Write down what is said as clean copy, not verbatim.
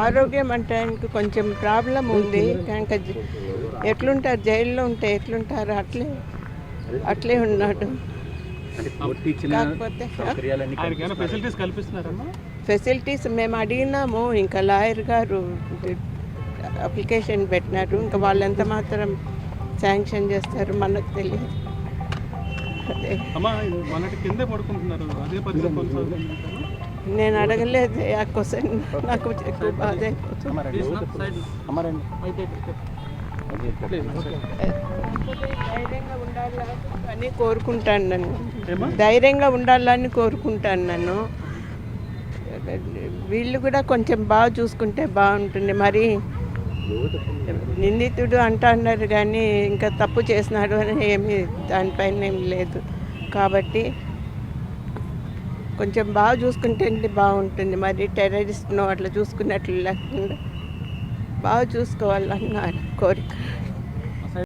ఆరోగ్యం అంటే ఆయనకు కొంచెం ప్రాబ్లం ఉంది కనుక ఎట్లుంటారు, జైల్లో ఉంటే ఎట్లుంటారు అట్లే ఉన్నాడు. కాకపోతే ఫెసిలిటీస్ మేము అడిగినాము, ఇంకా లాయర్ గారు అప్లికేషన్ పెట్టినారు, ఇంకా వాళ్ళు ఎంత మాత్రం శాంక్షన్ చేస్తారు మనకు తెలియదు. నేను అడగలేదు ఆ క్వశ్చన్, నాకు ఎక్కువ బాధ అయిపోతుంది. ధైర్యంగా ఉండాలని కోరుకుంటాను నన్ను, ధైర్యంగా ఉండాలని కోరుకుంటాను నన్ను. వీళ్ళు కూడా కొంచెం బాగా చూసుకుంటే బాగుంటుంది. మరి నిందితుడు అంటున్నారు కానీ ఇంకా తప్పు చేసినాడు అని ఏమీ దానిపైన ఏం లేదు. కాబట్టి కొంచెం బాగా చూసుకుంటే బాగుంటుంది. మరి టెర్రరిస్ట్ను అట్లా చూసుకున్నట్లు లేకుండా బాగా చూసుకోవాలని నా కోరిక.